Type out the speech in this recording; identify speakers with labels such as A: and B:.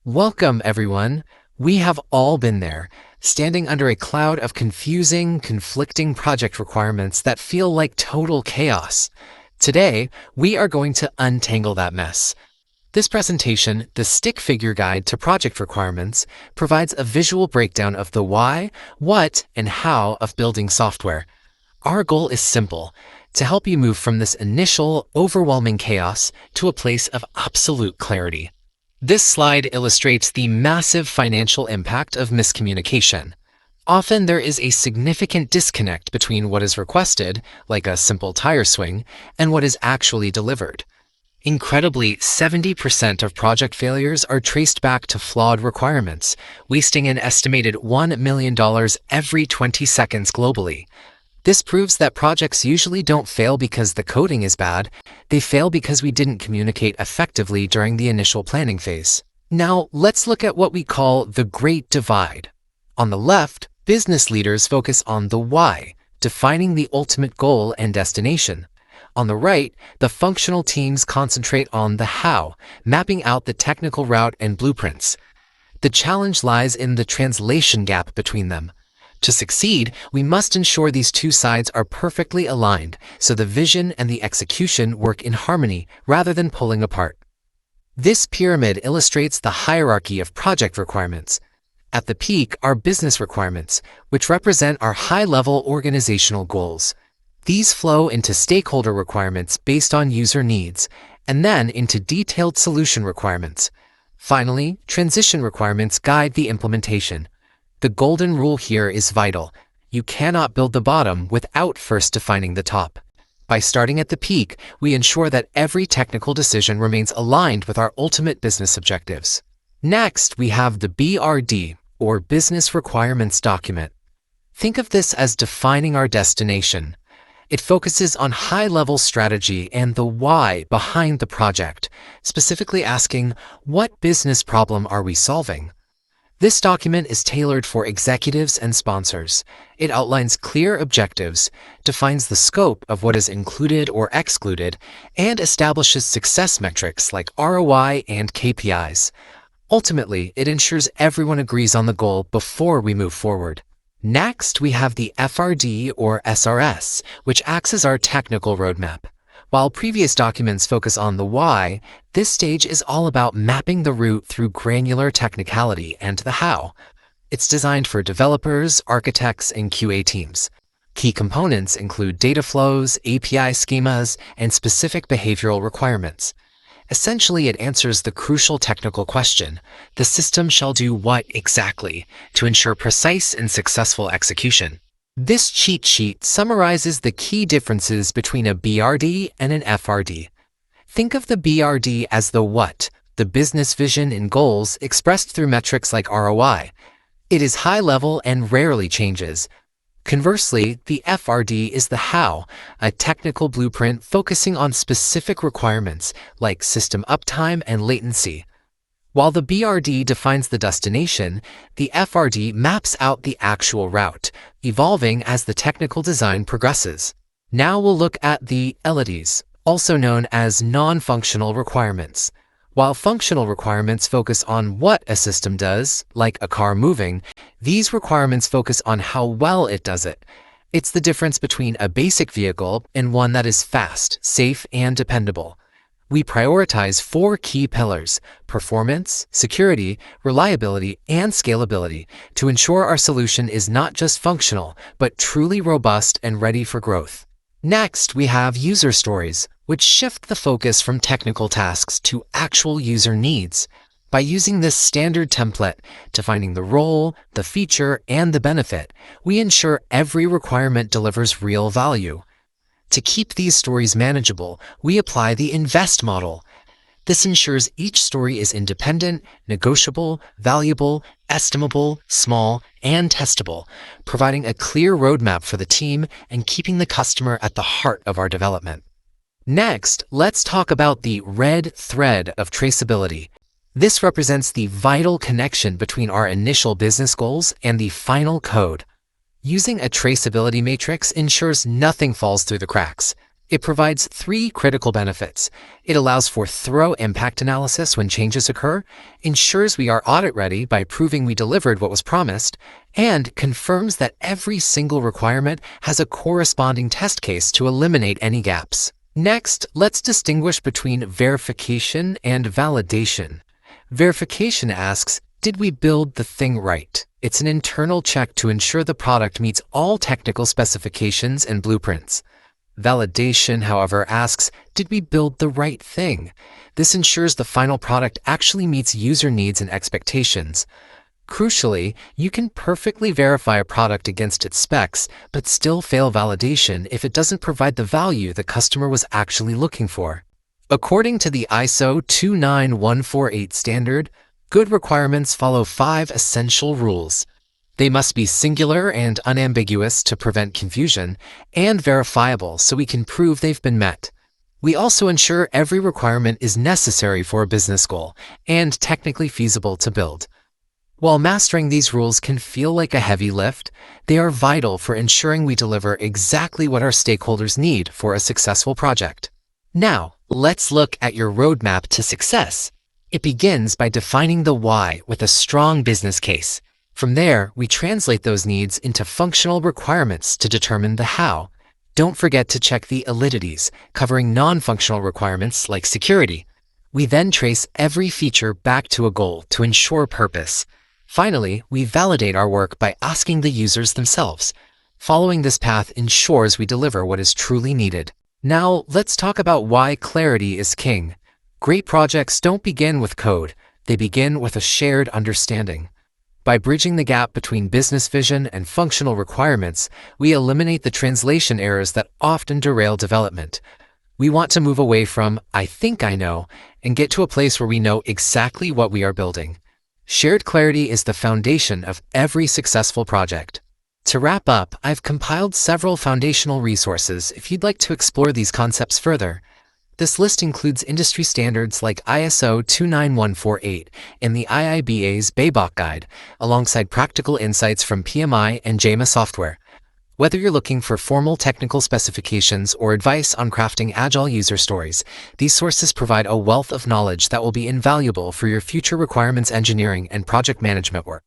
A: Welcome, everyone. We have all been there, standing under a cloud of confusing, conflicting project requirements that feel like total chaos. Today, we are going to untangle that mess. This presentation, the Stick Figure Guide to Project Requirements, provides a visual breakdown of the why, what, and how of building software. Our goal is simple: to help you move from this initial, overwhelming chaos to a place of absolute clarity. This slide illustrates the massive financial impact of miscommunication. Often there is a significant disconnect between what is requested, like a simple tire swing, and what is actually delivered. Incredibly, 70% of project failures are traced back to flawed requirements, wasting an estimated $1 million every 20 seconds globally. This proves that projects usually don't fail because the coding is bad. They fail because we didn't communicate effectively during the initial planning phase. Now, let's look at what we call the Great Divide. On the left, business leaders focus on the why, defining the ultimate goal and destination. On the right, the functional teams concentrate on the how, mapping out the technical route and blueprints. The challenge lies in the translation gap between them. To succeed, we must ensure these two sides are perfectly aligned so the vision and the execution work in harmony rather than pulling apart. This pyramid illustrates the hierarchy of project requirements. At the peak are business requirements, which represent our high-level organizational goals. These flow into stakeholder requirements based on user needs, and then into detailed solution requirements. Finally, transition requirements guide the implementation. The golden rule here is vital. You cannot build the bottom without first defining the top. By starting at the peak, we ensure that every technical decision remains aligned with our ultimate business objectives. Next, we have the BRD, or Business Requirements Document. Think of this as defining our destination. It focuses on high-level strategy and the why behind the project, specifically asking, what business problem are we solving? This document is tailored for executives and sponsors. It outlines clear objectives, defines the scope of what is included or excluded, and establishes success metrics like ROI and KPIs. Ultimately, it ensures everyone agrees on the goal before we move forward. Next, we have the FRD or SRS, which acts as our technical roadmap. While previous documents focus on the why, this stage is all about mapping the route through granular technicality and the how. It's designed for developers, architects, and QA teams. Key components include data flows, API schemas, and specific behavioral requirements. Essentially, it answers the crucial technical question: the system shall do what exactly, to ensure precise and successful execution. This cheat sheet summarizes the key differences between a BRD and an FRD. Think of the BRD as the what, the business vision and goals expressed through metrics like ROI. It is high level and rarely changes. Conversely, the FRD is the how, a technical blueprint focusing on specific requirements like system uptime and latency. While the BRD defines the destination, the FRD maps out the actual route, evolving as the technical design progresses. Now we'll look at the LDs, also known as non-functional requirements. While functional requirements focus on what a system does, like a car moving, these requirements focus on how well it does it. It's the difference between a basic vehicle and one that is fast, safe, and dependable. We prioritize 4 key pillars: performance, security, reliability, and scalability to ensure our solution is not just functional, but truly robust and ready for growth. Next, we have user stories, which shift the focus from technical tasks to actual user needs. By using this standard template, defining the role, the feature, and the benefit, we ensure every requirement delivers real value. To keep these stories manageable, we apply the INVEST model. This ensures each story is independent, negotiable, valuable, estimable, small, and testable, providing a clear roadmap for the team and keeping the customer at the heart of our development. Next, let's talk about the red thread of traceability. This represents the vital connection between our initial business goals and the final code. Using a traceability matrix ensures nothing falls through the cracks. It provides three critical benefits. It allows for thorough impact analysis when changes occur, ensures we are audit ready by proving we delivered what was promised, and confirms that every single requirement has a corresponding test case to eliminate any gaps. Next, let's distinguish between verification and validation. Verification asks, did we build the thing right? It's an internal check to ensure the product meets all technical specifications and blueprints. Validation, however, asks, did we build the right thing? This ensures the final product actually meets user needs and expectations. Crucially, you can perfectly verify a product against its specs, but still fail validation if it doesn't provide the value the customer was actually looking for. According to the ISO 29148 standard, good requirements follow 5 essential rules. They must be singular and unambiguous to prevent confusion, and verifiable so we can prove they've been met. We also ensure every requirement is necessary for a business goal and technically feasible to build. While mastering these rules can feel like a heavy lift, they are vital for ensuring we deliver exactly what our stakeholders need for a successful project. Now, let's look at your roadmap to success. It begins by defining the why with a strong business case. From there, we translate those needs into functional requirements to determine the how. Don't forget to check the alidities, covering non-functional requirements like security. We then trace every feature back to a goal to ensure purpose. Finally, we validate our work by asking the users themselves. Following this path ensures we deliver what is truly needed. Now, let's talk about why clarity is king. Great projects don't begin with code. They begin with a shared understanding. By bridging the gap between business vision and functional requirements, we eliminate the translation errors that often derail development. We want to move away from, I think I know, and get to a place where we know exactly what we are building. Shared clarity is the foundation of every successful project. To wrap up, I've compiled several foundational resources if you'd like to explore these concepts further. This list includes industry standards like ISO 29148 and the IIBA's BABOK Guide, alongside practical insights from PMI and JAMA software. Whether you're looking for formal technical specifications or advice on crafting agile user stories, these sources provide a wealth of knowledge that will be invaluable for your future requirements engineering and project management work.